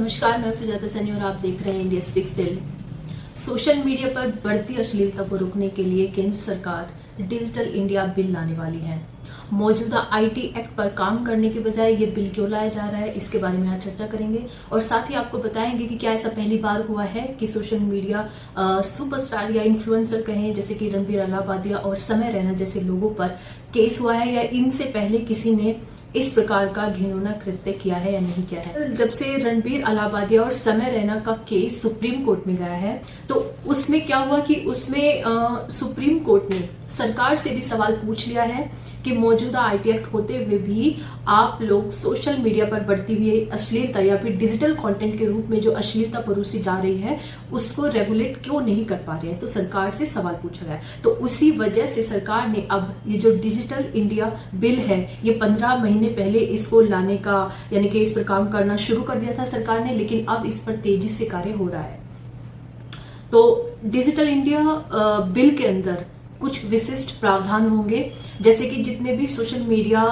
नमस्कार, मैं सुजाता सनी और आप देख रहे हैं India speaks daily. Social media पर बढ़ती अश्लीलता को रोकने के लिए केंद्र सरकार डिजिटल इंडिया बिल लाने वाली है। मौजूदा आईटी एक्ट पर काम करने के बजाय ये बिल क्यों लाया जा रहा है, इसके बारे में आज चर्चा करेंगे और साथ ही आपको बताएंगे कि क्या ऐसा पहली बार हुआ है कि सोशल मीडिया सुपरस्टार या इन्फ्लुएंसर कहें जैसे कि रणबीर अलाहाबादिया और समय रैना जैसे लोगों पर केस हुआ है, या इनसे पहले किसी ने इस प्रकार का घिनौना कृत्य किया है या नहीं किया है। जब से रणबीर अलाहाबादिया और समय रैना का केस सुप्रीम कोर्ट में गया है तो उसमें क्या हुआ कि उसमें सुप्रीम कोर्ट ने सरकार से भी सवाल पूछ लिया है कि मौजूदा आईटी एक्ट होते हुए भी आप लोग सोशल मीडिया पर बढ़ती हुई अश्लीलता या फिर डिजिटल कंटेंट के रूप में जो अश्लीलता परोसी जा रही है उसको रेगुलेट क्यों नहीं कर पा रहे हैं। तो सरकार से सवाल पूछा गया, तो उसी वजह से सरकार ने अब ये जो डिजिटल इंडिया बिल है ये 15 महीने पहले इसको लाने का यानी कि इस पर काम करना शुरू कर दिया था सरकार ने, लेकिन अब इस पर तेजी से कार्य हो रहा है। तो डिजिटल इंडिया बिल के अंदर कुछ विशिष्ट प्रावधान होंगे, जैसे कि जितने भी सोशल मीडिया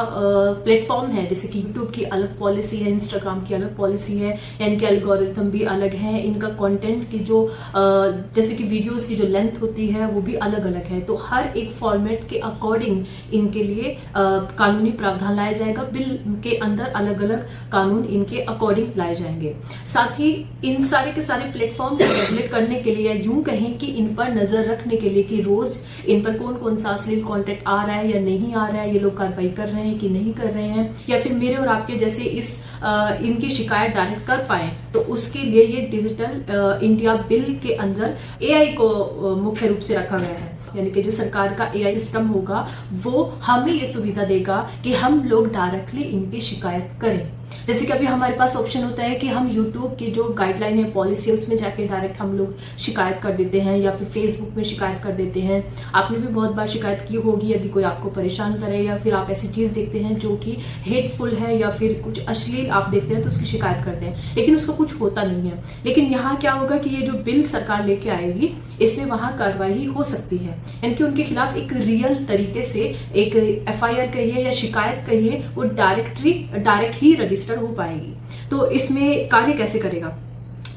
प्लेटफॉर्म है, जैसे कि यूट्यूब की अलग पॉलिसी है, इंस्टाग्राम की अलग पॉलिसी है, इनके एल्गोरिथम भी अलग हैं, इनका कंटेंट की जो जैसे कि वीडियोस की जो लेंथ होती है वो भी अलग अलग है। तो हर एक फॉर्मेट के अकॉर्डिंग इनके लिए कानूनी प्रावधान लाया जाएगा। बिल के अंदर अलग अलग कानून इनके अकॉर्डिंग लाए जाएंगे। साथ ही इन सारे के सारे प्लेटफॉर्म को रेगुलेट करने के लिए, या यूं कहें कि इन पर नजर रखने के लिए कि रोज इन पर कौन कौन सा अश्लील कंटेंट आ रहा है या नहीं आ रहा है, ये लोग कार्रवाई कर रहे हैं कि नहीं कर रहे हैं, या फिर मेरे और आपके जैसे इनकी शिकायत डायरेक्ट कर पाए, तो उसके लिए ये डिजिटल इंडिया बिल के अंदर एआई को मुख्य रूप से रखा गया है। यानी कि जो सरकार का एआई सिस्टम होगा वो हमें ये सुविधा देगा कि हम लोग डायरेक्टली इनकी शिकायत करें। जैसे कि अभी हमारे पास ऑप्शन होता है कि हम YouTube की जो गाइडलाइन है, पॉलिसी है, उसमें जाके डायरेक्ट हम लोग शिकायत कर देते हैं, या फिर फेसबुक में शिकायत कर देते हैं। आपने भी बहुत बार शिकायत की होगी, यदि कोई आपको परेशान करे या फिर आप ऐसी चीज देखते हैं जो कि हेटफुल है या फिर कुछ अश्लील आप देखते हैं तो उसकी शिकायत करते हैं, लेकिन उसका कुछ होता नहीं है। लेकिन यहाँ क्या होगा कि ये जो बिल सरकार लेके आएगी इसमें वहां कार्रवाई हो सकती है, यानी कि उनके खिलाफ एक रियल तरीके से एक एफआईआर कहिए या शिकायत कहिए वो डायरेक्ट ही रजिस्टर हो पाएगी। तो इसमें कार्य कैसे करेगा,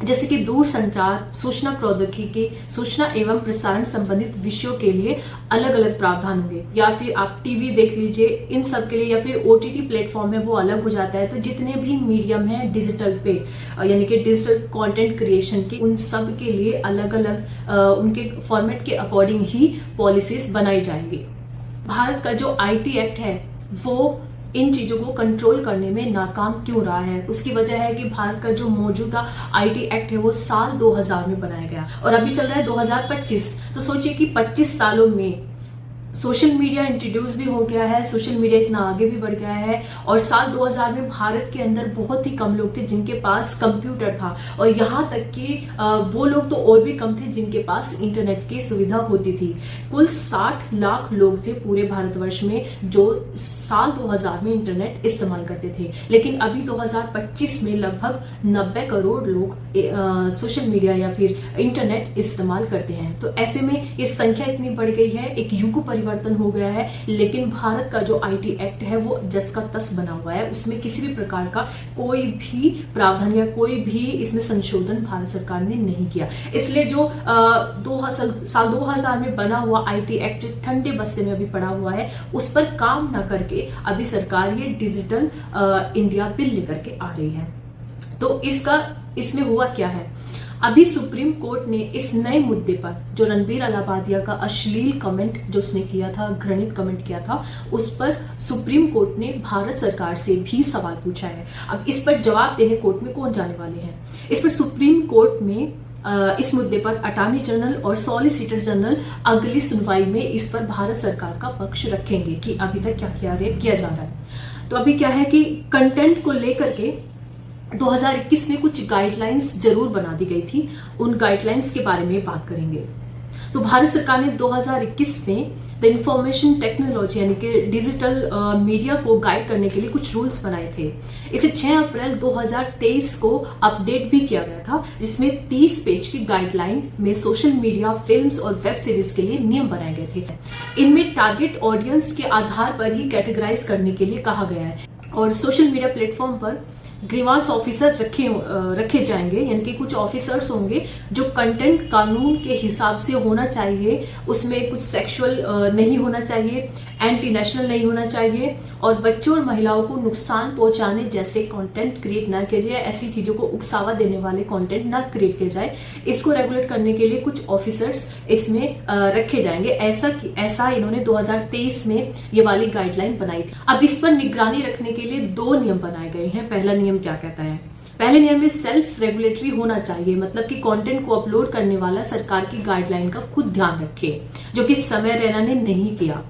जैसे कि दूर संचार, सूचना प्रौद्योगिकी, सूचना एवं प्रसारण संबंधित विषयों के लिए अलग अलग प्रावधान होंगे, या फिर आप टीवी देख लीजिए, इन सब के लिए, या फिर ओटीटी प्लेटफॉर्म है वो अलग हो जाता है। तो जितने भी मीडियम है डिजिटल पे यानी कि डिजिटल कंटेंट क्रिएशन के, उन सब के लिए अलग अलग उनके फॉर्मेट के अकॉर्डिंग ही पॉलिसीज बनाई जाएंगी। भारत का जो आईटी एक्ट है वो इन चीजों को कंट्रोल करने में नाकाम क्यों रहा है, उसकी वजह है कि भारत का जो मौजूदा आईटी एक्ट है वो साल 2000 में बनाया गया और अभी चल रहा है 2025। तो सोचिए कि 25 सालों में सोशल मीडिया इंट्रोड्यूस भी हो गया है, सोशल मीडिया इतना आगे भी बढ़ गया है, और साल 2000 में भारत के अंदर बहुत ही कम लोग थे जिनके पास कंप्यूटर था, और यहाँ तक कि वो लोग तो और भी कम थे जिनके पास इंटरनेट की सुविधा होती थी। कुल 60 लाख लोग थे पूरे भारतवर्ष में जो साल 2000 में इंटरनेट इस्तेमाल करते थे, लेकिन अभी 2025 में लगभग 90 करोड़ लोग सोशल मीडिया या फिर इंटरनेट इस्तेमाल करते हैं। तो ऐसे में ये संख्या इतनी बढ़ गई है, एक युग परिवर्तन हो गया है, लेकिन भारत का जो आईटी एक्ट है वो जस का तस बना हुआ है। उसमें किसी भी प्रकार का कोई भी प्रावधान या कोई भी इसमें संशोधन भारत सरकार ने नहीं किया। इसलिए जो साल 2000 में बना हुआ आईटी एक्ट जो ठंडे बस्ते में अभी पड़ा हुआ है उस पर काम ना करके अभी सरकार ये डिजिटल इंडिया बिल लेकर के आ रही है। तो इसमें हुआ क्या है, अभी सुप्रीम कोर्ट ने इस नए मुद्दे पर जो रणबीर अलाहाबादिया का अश्लील कमेंट जो उसने किया था, घृणित कमेंट किया था, उस पर सुप्रीम कोर्ट ने भारत सरकार से भी सवाल पूछा है। अब इस पर जवाब देने कोर्ट में कौन जाने वाले हैं, इस पर सुप्रीम कोर्ट में इस मुद्दे पर अटॉर्नी जनरल और सॉलिसिटर जनरल अगली सुनवाई में इस पर भारत सरकार का पक्ष रखेंगे कि अभी तक क्या किया जा रहा है। तो अभी क्या है कि कंटेंट को लेकर के 2021 में कुछ गाइडलाइंस जरूर बना दी गई थी, उन गाइडलाइंस के बारे में बात करेंगे। तो भारत सरकार ने 2021 में द इंफॉर्मेशन टेक्नोलॉजी यानी कि डिजिटल मीडिया को गाइड करने के लिए कुछ रूल्स बनाए थे। इसे 6 अप्रैल 2023 को अपडेट भी किया गया था, जिसमें 30 पेज की गाइडलाइन में सोशल मीडिया, फिल्म्स और वेब सीरीज के लिए नियम बनाए गए थे। इनमें टारगेट ऑडियंस के आधार पर ही कैटेगराइज करने के लिए कहा गया है, और सोशल मीडिया प्लेटफॉर्म पर ग्रीवांस ऑफिसर रखे जाएंगे, यानी कि कुछ ऑफिसर्स होंगे जो कंटेंट कानून के हिसाब से होना चाहिए, उसमें कुछ सेक्सुअल नहीं होना चाहिए, एंटी नेशनल नहीं होना चाहिए और बच्चों और महिलाओं को नुकसान पहुंचाने जैसे कंटेंट क्रिएट ना किया जाए, ऐसी चीजों को उकसावा देने वाले कंटेंट ना क्रिएट किया जाए। इसको रेगुलेट करने के लिए कुछ ऑफिसर्स इसमें रखे जाएंगे। ऐसा इन्होंने 2023 में ये वाली गाइडलाइन बनाई थी। अब इस पर निगरानी रखने के लिए 2 नियम बनाए गए हैं। पहला नियम क्या कहता है? पहले नियम में सेल्फ रेगुलेटरी होना चाहिए, मतलब कि कंटेंट को अपलोड करने वाला सरकार की गाइडलाइन का खुद ध्यान रखे, जो कि समय रैना ने नहीं किया।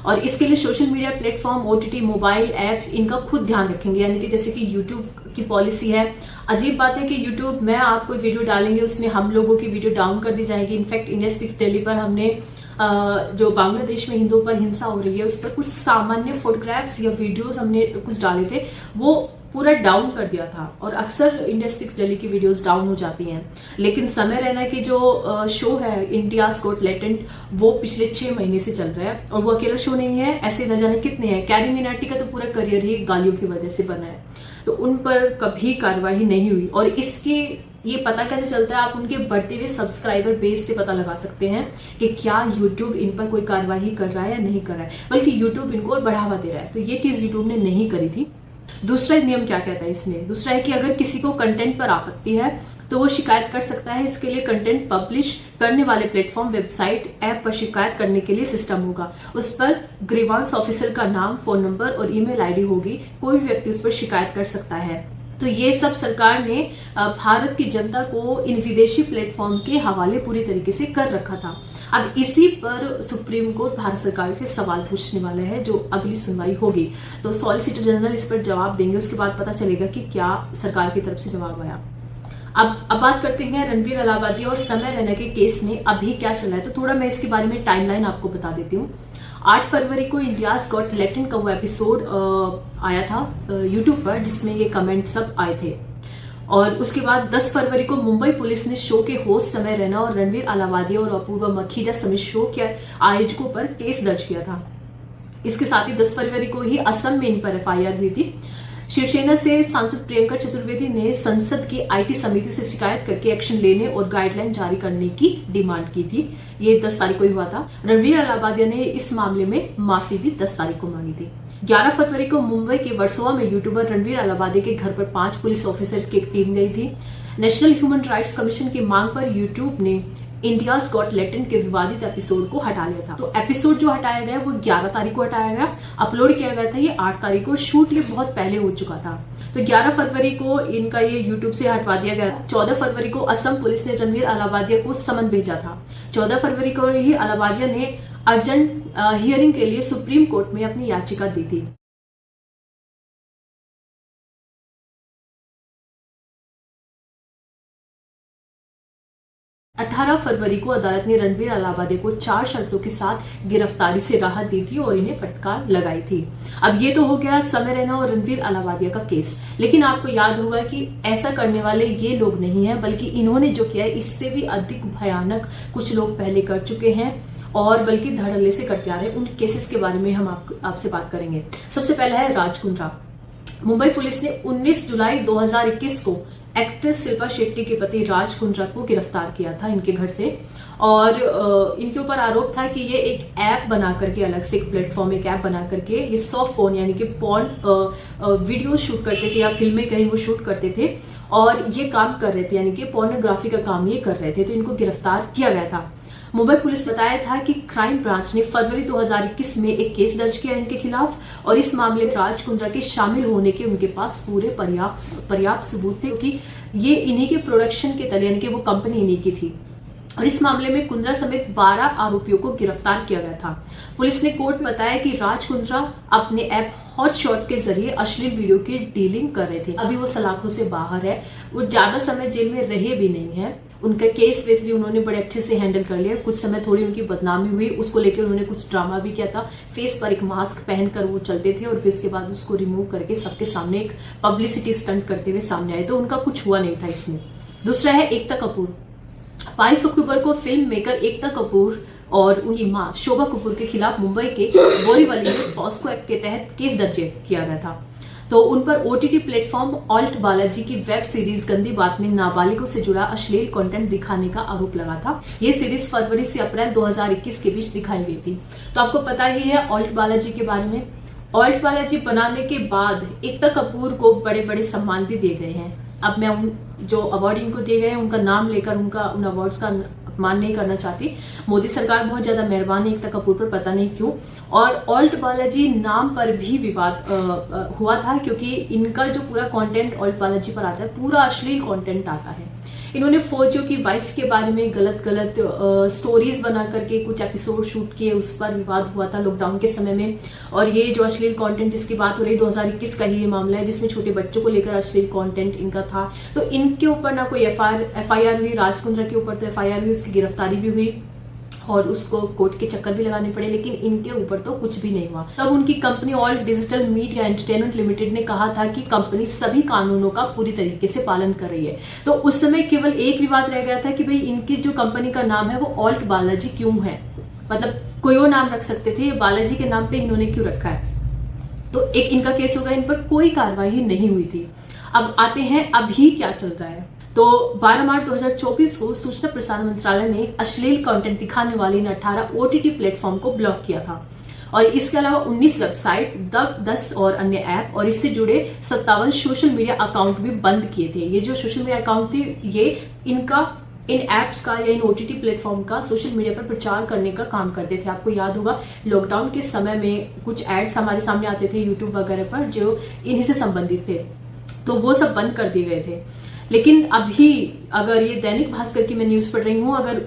और इसके लिए social media platform, OTT, mobile apps, इनका खुद ध्यान रखेंगे। यानी कि जैसे कि यूट्यूब की पॉलिसी है, अजीब बात है कि यूट्यूब में आप कोई वीडियो डालेंगे उसमें हम लोगों की वीडियो डाउन कर दी जाएगी। इनफैक्ट इंडिया स्पीक्स डेली पर हमने जो बांग्लादेश में हिंदुओं पर हिंसा हो रही है उस पर कुछ सामान्य फोटोग्राफ्स या वीडियोस हमने कुछ डाले थे, वो पूरा डाउन कर दिया था। और अक्सर इंडिया स्पीक्स दिल्ली की वीडियोस डाउन हो जाती हैं, लेकिन समय रैना की जो शो है इंडियाज गॉट टैलेंट, वो पिछले 6 महीने से चल रहा है और वो अकेला शो नहीं है, ऐसे न जाने कितने हैं। कैरी मिनाटी का तो पूरा करियर ही गालियों की वजह से बना है, तो उन पर कभी कार्रवाई नहीं हुई। और इसके ये पता कैसे चलता है? आप उनके बढ़ते हुए सब्सक्राइबर बेस से पता लगा सकते हैं कि क्या यूट्यूब इन पर कोई कार्रवाई कर रहा है या नहीं कर रहा है, बल्कि यूट्यूब इनको और बढ़ावा दे रहा है। तो ये चीज यूट्यूब ने नहीं करी थी। दूसरा नियम क्या कहता है इसमें? दूसरा है कि अगर किसी को कंटेंट पर आपत्ति है तो वो शिकायत कर सकता है। इसके लिए कंटेंट पब्लिश करने वाले प्लेटफॉर्म, वेबसाइट, ऐप पर शिकायत करने के लिए सिस्टम होगा। उस पर ग्रीवांस ऑफिसर का नाम, फोन नंबर और ईमेल आईडी होगी। कोई भी व्यक्ति उस पर शिकायत कर सकता है। तो ये सब सरकार ने भारत की जनता को इन विदेशी प्लेटफॉर्म के हवाले पूरी तरीके से कर रखा था। अब इसी पर सुप्रीम कोर्ट भारत सरकार से सवाल पूछने वाला है, जो अगली सुनवाई होगी। तो सॉलिसिटर जनरल इस पर जवाब देंगे, उसके बाद पता चलेगा कि क्या सरकार की तरफ से जवाब आया। अब बात करते हैं रणबीर अलाहाबादी और समय रैना के केस में अभी क्या चल रहा है। तो थोड़ा मैं इसके बारे में टाइमलाइन आपको बता देती हूँ। 8 फरवरी को इंडियाज गॉट टैलेंट का वो एपिसोड आया था यूट्यूब पर, जिसमें ये कमेंट सब आए थे। और उसके बाद 10 फरवरी को मुंबई पुलिस ने शो के होस्ट समय रैना और रणबीर अलाहाबादी और अपूर्वा मखीजा समेत शो के आयोजकों पर केस दर्ज किया था। इसके साथ ही 10 फरवरी को ही असम में इन पर एफआईआर हुई थी। शिवसेना से सांसद प्रियंका चतुर्वेदी ने संसद की आईटी समिति से शिकायत करके एक्शन लेने और गाइडलाइन जारी करने की डिमांड की थी। ये 10 तारीख को ही हुआ था। रणबीर अलाहाबादी ने इस मामले में माफी भी 10 तारीख को मांगी थी। 11 फरवरी को मुंबई के वर्सोवा में यूट्यूबर रणबीर अलाहाबादी के घर पर 5 पुलिस ऑफिसर्स की एक टीम गई थी। नेशनल ह्यूमन राइट्स कमीशन की मांग पर यूट्यूब ने इंडियाज गॉट टैलेंट के विवादित एपिसोड को हटा लिया था। तो एपिसोड जो हटाया गया वो 11 तारीख को हटाया गया, अपलोड किया गया था ये 8 तारीख को। शूट ये बहुत पहले हो चुका था। तो 11 फरवरी को इनका ये यूट्यूब से हटवा दिया गया। 14 फरवरी को असम पुलिस ने रणबीर अलाहाबादी को समन भेजा था। 14 फरवरी को ही अलाहाबादी ने अर्जेंट हियरिंग के लिए सुप्रीम कोर्ट में अपनी याचिका दी थी। 18 फरवरी को अदालत ने रणबीर अलाहाबादी को 4 शर्तों के साथ गिरफ्तारी से राहत दी थी और इन्हें फटकार लगाई थी। अब ये तो हो गया समय रैना और रणबीर अलाहाबादी का केस, लेकिन आपको याद होगा कि ऐसा करने वाले ये लोग नहीं है, बल्कि इन्होंने जो किया है इससे भी अधिक भयानक कुछ लोग पहले कर चुके हैं और बल्कि धड़ल्ले से करते आ रहे हैं। उन केसेस के बारे में हम आपसे बात करेंगे। सबसे पहला है राज कुंद्रा। मुंबई पुलिस ने 19 जुलाई 2021 को एक्ट्रेस शिल्पा शेट्टी के पति राज कुंद्रा को गिरफ्तार किया था इनके घर से, और इनके ऊपर आरोप था कि ये एक ऐप बना करके, अलग से एक प्लेटफॉर्म, एक ऐप बना करके ये सॉफ्ट फोन यानी कि पॉर्न वीडियो शूट करते थे या फिल्में कहीं वो शूट करते थे और ये काम कर रहे थे, यानी कि पोर्नोग्राफी का काम ये कर रहे थे। तो इनको गिरफ्तार किया गया था। मुंबई पुलिस ने बताया था कि क्राइम ब्रांच ने फरवरी 2021 में एक केस दर्ज किया इनके खिलाफ और इस मामले में राज कुंद्रा के शामिल होने के उनके पास पूरे पर्याप्त सबूत थे, क्योंकि ये इन्हीं के प्रोडक्शन के तले, यानी कि वो कंपनी इन्हीं की थी। और इस मामले में कुंद्रा समेत 12 आरोपियों को गिरफ्तार किया गया था। पुलिस ने कोर्ट में बताया कि राज कुंद्रा अपने ऐप हॉटशॉट के जरिए अश्लील वीडियो की डीलिंग कर रहे थे। अभी वो सलाखों से बाहर है, वो ज्यादा समय जेल में रहे भी नहीं है। उनका केस वेस भी उन्होंने बड़े अच्छे से हैंडल कर लिया। कुछ समय थोड़ी उनकी बदनामी हुई, उसको लेकर उन्होंने कुछ ड्रामा भी किया था। फेस पर एक मास्क पहनकर वो चलते थे और फिर उसके बाद उसको रिमूव करके सबके सामने एक पब्लिसिटी स्टंट करते हुए सामने आए। तो उनका कुछ हुआ नहीं था इसमें। दूसरा है एकता कपूर। 22 अक्टूबर को फिल्म मेकर एकता कपूर और उनकी मां शोभा कपूर के खिलाफ मुंबई के बोरीवली में पॉस्को एक्ट के तहत केस दर्ज किया गया था। तो उन पर ओटीटी प्लेटफॉर्म ऑल्ट बालाजी की वेब सीरीज गंदी बात में नाबालिगों से जुड़ा अश्लील कंटेंट दिखाने का आरोप लगा था। ये सीरीज फरवरी से अप्रैल 2021 के बीच दिखाई गई थी। तो आपको पता ही है ऑल्ट बालाजी के बारे में। ऑल्ट बालाजी बनाने के बाद एकता कपूर को बड़े बड़े सम्मान भी दिए गए हैं। अब मैं उन जो अवार्ड इनको दिए गए हैं उनका नाम लेकर उन अवार्ड्स का अपमान नहीं करना चाहती। मोदी सरकार बहुत ज्यादा मेहरबान है एकता कपूर पर, पता नहीं क्यों। और ऑल्ट बालाजी नाम पर भी विवाद हुआ था, क्योंकि इनका जो पूरा कंटेंट ऑल्ट बालाजी पर आता है पूरा अश्लील कंटेंट आता है। इन्होंने फौजियों की वाइफ के बारे में गलत स्टोरीज बना करके कुछ एपिसोड शूट किए, उस पर विवाद हुआ था लॉकडाउन के समय में। और ये जो अश्लील कंटेंट जिसकी बात हो रही 2021 का ही ये मामला है, जिसमें छोटे बच्चों को लेकर अश्लील कंटेंट इनका था। तो इनके ऊपर ना कोई एफआईआर हुई, राज कुंद्रा के ऊपर तो एफआईआर हुई, उसकी गिरफ्तारी भी हुई और उसको कोर्ट के चक्कर भी लगाने पड़े, लेकिन इनके ऊपर तो कुछ भी नहीं हुआ। तब उनकी company alt digital media entertainment limited ने कहा था कि कंपनी सभी कानूनों का पूरी तरीके से पालन कर रही है। तो उस समय केवल एक विवाद रह गया था कि भाई इनकी जो कंपनी का नाम है वो ऑल्ट बालाजी क्यों है, मतलब कोई और नाम रख सकते थे, बालाजी के नाम पे इन्होंने क्यों रखा है। तो एक इनका केस होगा, इन पर कोई कार्रवाई नहीं हुई थी। अब आते हैं अभी क्या चल रहा है। तो 12 मार्च 2024 को सूचना प्रसारण मंत्रालय ने अश्लील कंटेंट दिखाने वाले इन 18 ओटीटी प्लेटफॉर्म को ब्लॉक किया था और इसके अलावा 19 वेबसाइट, 10 और अन्य ऐप और इससे जुड़े 57 सोशल मीडिया अकाउंट भी बंद किए थे। ये जो सोशल मीडिया अकाउंट थे ये इन एप्स का या इन ओटीटी प्लेटफॉर्म का सोशल मीडिया पर प्रचार करने का काम करते थे। आपको याद होगा लॉकडाउन के समय में कुछ एड्स हमारे सामने आते थे यूट्यूब वगैरह पर जो इन्हीं से संबंधित थे, तो वो सब बंद कर दिए गए थे। लेकिन अभी अगर ये दैनिक भास्कर की मैं न्यूज पढ़ रही हूँ, अगर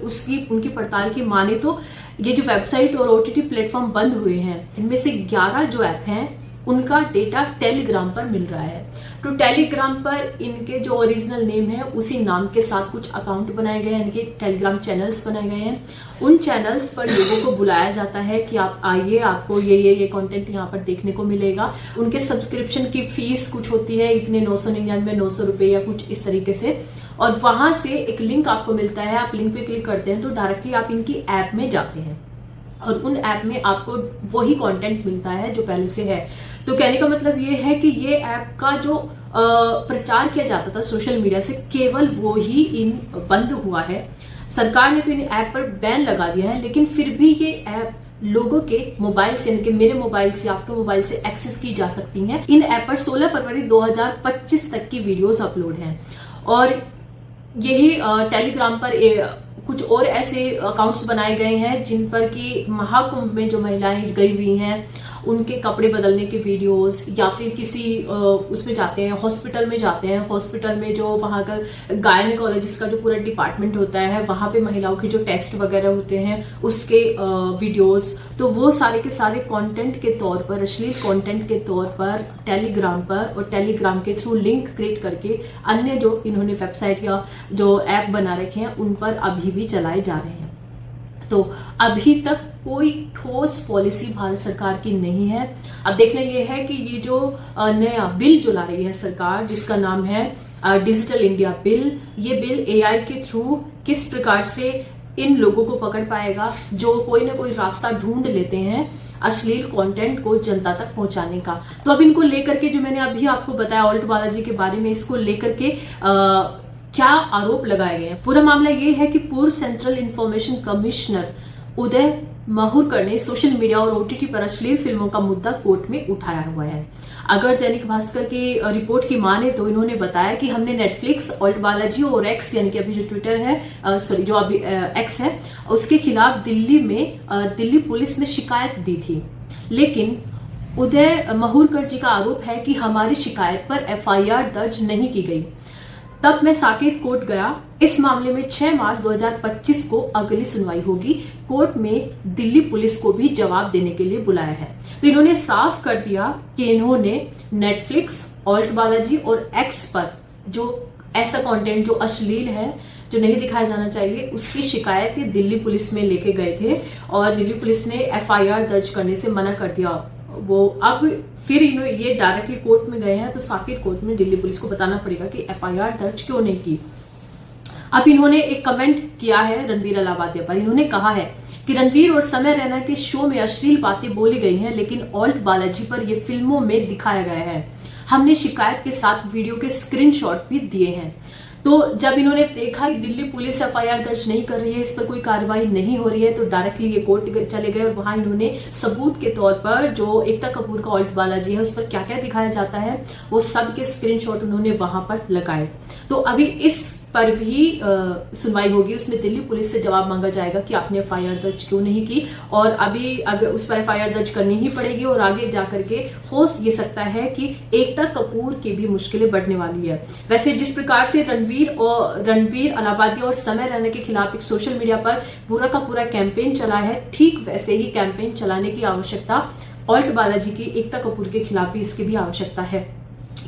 उनकी पड़ताल की माने तो ये जो वेबसाइट और ओटीटी प्लेटफॉर्म बंद हुए हैं इनमें से 11 जो ऐप हैं उनका डेटा टेलीग्राम पर मिल रहा है। तो टेलीग्राम पर इनके जो ओरिजिनल नेम है उसी नाम के साथ कुछ अकाउंट बनाए गए हैं, इनके टेलीग्राम चैनल्स बनाए गए हैं। उन चैनल्स पर लोगों को बुलाया जाता है कि आप आइए, आपको ये कंटेंट यहाँ पर देखने को मिलेगा। उनके सब्सक्रिप्शन की फीस कुछ होती है इतने 999 900 रुपए या कुछ इस तरीके से, और वहां से एक लिंक आपको मिलता है। आप लिंक पे क्लिक करते हैं तो डायरेक्टली आप इनकी ऐप में जाते हैं और उन ऐप में आपको वही कंटेंट मिलता है जो पहले से है। तो कहने का मतलब ये है कि ये ऐप का जो प्रचार किया जाता था सोशल मीडिया से केवल वो ही बंद हुआ है। सरकार ने तो इन ऐप पर बैन लगा दिया है, लेकिन फिर भी ये ऐप लोगों के मोबाइल से, यानी कि मेरे मोबाइल से, आपके मोबाइल से एक्सेस की जा सकती हैं। इन ऐप पर 16 फरवरी 2025 तक की वीडियोस अपलोड हैं और यही टेलीग्राम पर कुछ और ऐसे अकाउंट्स बनाए गए हैं जिन पर कि महाकुंभ में जो महिलाएं गई हुई हैं उनके कपड़े बदलने के वीडियोस, या फिर किसी उसमें जाते हैं, हॉस्पिटल में जाते हैं, हॉस्पिटल में जो वहां का गायनेकोलॉजिस्ट का जो पूरा डिपार्टमेंट होता है वहां पे महिलाओं के जो टेस्ट वगैरह होते हैं उसके वीडियोस। तो वो सारे के सारे कंटेंट के तौर पर, अश्लील कंटेंट के तौर पर टेलीग्राम पर और टेलीग्राम के थ्रू लिंक क्रिएट करके अन्य जो इन्होंने वेबसाइट या जो ऐप बना रखे हैं उन पर अभी भी चलाए जा रहे हैं। तो अभी तक कोई ठोस पॉलिसी भारत सरकार की नहीं है। अब देखना यह है कि ये जो नया बिल जो ला रही है सरकार जिसका नाम है डिजिटल इंडिया बिल, ये बिल एआई के थ्रू किस प्रकार से इन लोगों को पकड़ पाएगा जो कोई ना कोई रास्ता ढूंढ लेते हैं अश्लील कंटेंट को जनता तक पहुंचाने का। तो अब इनको लेकर के जो मैंने अभी आपको बताया ऑल्ट बालाजी के बारे में, इसको लेकर के क्या आरोप लगाए गए हैं। पूरा मामला ये है कि पूर्व सेंट्रल इंफॉर्मेशन कमिश्नर उदय माहुरकर ने सोशल मीडिया और ओटीटी पर अश्लील फिल्मों का मुद्दा कोर्ट में उठाया हुआ है। अगर दैनिक भास्कर की रिपोर्ट की माने तो इन्होंने बताया कि हमने नेटफ्लिक्स, ऑल्ट बालाजी और एक्स यानी कि अभी जो ट्विटर है, जो अभी एक्स है, उसके खिलाफ दिल्ली पुलिस में शिकायत दी थी। लेकिन उदय माहुरकर जी का आरोप है कि हमारी शिकायत पर एफआईआर दर्ज नहीं की गई। तब मैं साकेत कोर्ट गया। इस मामले में 6 मार्च 2025 को अगली सुनवाई होगी। कोर्ट में दिल्ली पुलिस को भी जवाब देने के लिए बुलाया है। तो इन्होंने साफ कर दिया कि इन्होंने नेटफ्लिक्स, ऑल्ट बालाजी और एक्स पर जो ऐसा कंटेंट जो अश्लील है, जो नहीं दिखाया जाना चाहिए, उसकी शिकायत दिल्ली पुलिस में लेके गए थे और दिल्ली पुलिस ने एफआईआर दर्ज करने से मना कर दिया। वो अब फिर ये डायरेक्टली कोर्ट में गए हैं तो साकेत कोर्ट में दिल्ली पुलिस को बताना पड़ेगा कि एफआईआर दर्ज क्यों नहीं की। अब इन्होंने एक कमेंट किया है रणवीर अलाहाबादिया पर। इन्होंने कहा है कि रणवीर और समय रैना के शो में अश्लील बातें बोली गई हैं, लेकिन ऑल्ट बालाजी पर यह फिल्मों में दिखाया गया है। हमने शिकायत के साथ वीडियो के स्क्रीनशॉट भी दिए हैं। तो जब इन्होंने देखा कि दिल्ली पुलिस एफआईआर दर्ज नहीं कर रही है, इस पर कोई कार्रवाई नहीं हो रही है, तो डायरेक्टली ये कोर्ट चले गए और वहां इन्होंने सबूत के तौर पर जो एकता कपूर का ऑल्ट बालाजी है उस पर क्या क्या दिखाया जाता है वो सब के स्क्रीनशॉट उन्होंने वहां पर लगाए। तो अभी इस पर भी सुनवाई होगी, उसमें दिल्ली पुलिस से जवाब मांगा जाएगा कि आपने एफआईआर दर्ज क्यों नहीं की, और अभी अगर उस पर एफआईआर दर्ज करनी ही पड़ेगी और आगे जाकर के हो ये सकता है कि एकता कपूर की भी मुश्किलें बढ़ने वाली है। वैसे जिस प्रकार से रणबीर अलाहाबादी और समय रैना के खिलाफ एक सोशल मीडिया पर पूरा का पूरा कैंपेन चला है, ठीक वैसे ही कैंपेन चलाने की आवश्यकता ऑल्ट बालाजी की एकता कपूर के खिलाफ भी इसकी भी आवश्यकता है,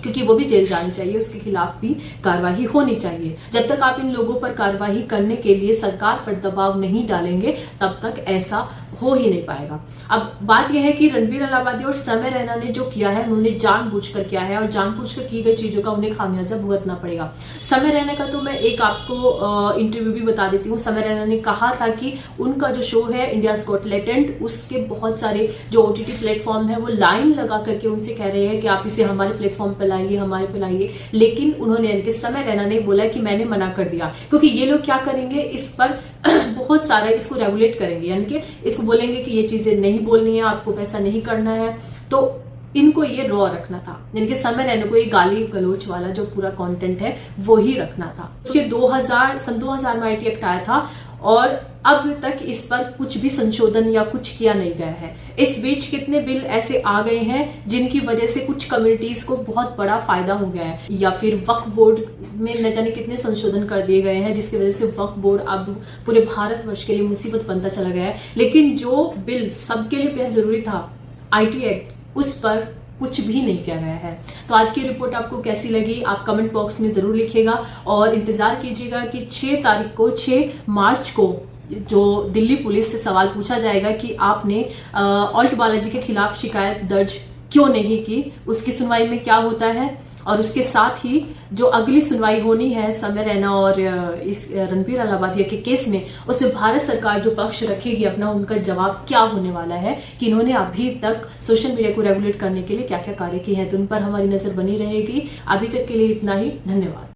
क्योंकि वो भी जेल जानी चाहिए, उसके खिलाफ भी कार्रवाई होनी चाहिए। जब तक आप इन लोगों पर कार्रवाई करने के लिए सरकार पर दबाव नहीं डालेंगे तब तक ऐसा हो ही नहीं पाएगा। अब बात यह है कि रणबीर अलाहाबादी और समय रैना ने जो किया है उन्होंने जानबूझकर किया है और जानबूझकर की गई चीजों का उन्हें खामियाजा भुगतना पड़ेगा। समय रैना का तो मैं एक आपको इंटरव्यू भी बता देती हूँ। समय रैना ने कहा था कि उनका जो शो है इंडियाज गॉट टैलेंट, उसके बहुत सारे जो ओटीटी प्लेटफॉर्म है वो लाइन लगा करके उनसे कह रहे हैं कि आप इसे हमारे प्लेटफॉर्म पर लाइए, हमारे पे लाइए, लेकिन उन्होंने यानी कि समय रैना ने बोला कि मैंने मना कर दिया, क्योंकि ये लोग क्या करेंगे, इस पर बहुत सारा इसको रेगुलेट करेंगे, यानी कि इसको बोलेंगे कि ये चीजें नहीं बोलनी है, आपको वैसा नहीं करना है। तो इनको ये रॉ रखना था, यानी कि समय रैना को ये गाली गलोच वाला जो पूरा कंटेंट है वो ही रखना था। सन 2000 में आईटी एक्ट आया था और अब तक इस पर कुछ भी संशोधन या कुछ किया नहीं गया है। इस बीच कितने बिल ऐसे आ गए हैं जिनकी वजह से कुछ कम्युनिटीज को बहुत बड़ा फायदा हो गया है, या फिर वक्फ बोर्ड में न जाने कितने संशोधन कर दिए गए हैं जिसकी वजह से वक्फ बोर्ड अब पूरे भारतवर्ष के लिए मुसीबत बनता चला गया है। लेकिन जो बिल सबके लिए बेहद जरूरी था, आईटी एक्ट, उस पर कुछ भी नहीं किया गया है। तो आज की रिपोर्ट आपको कैसी लगी आप कमेंट बॉक्स में जरूर लिखिएगा और इंतजार कीजिएगा कि 6 मार्च को जो दिल्ली पुलिस से सवाल पूछा जाएगा कि आपने ऑल्ट बालाजी के खिलाफ शिकायत दर्ज क्यों नहीं की, उसकी सुनवाई में क्या होता है, और उसके साथ ही जो अगली सुनवाई होनी है समय रैना और इस रणबीर अलाहाबादी के केस में, उसमें भारत सरकार जो पक्ष रखेगी अपना, उनका जवाब क्या होने वाला है कि इन्होंने अभी तक सोशल मीडिया को रेगुलेट करने के लिए क्या क्या कार्य किए हैं। तो उन पर हमारी नजर बनी रहेगी। अभी तक के लिए इतना ही, धन्यवाद।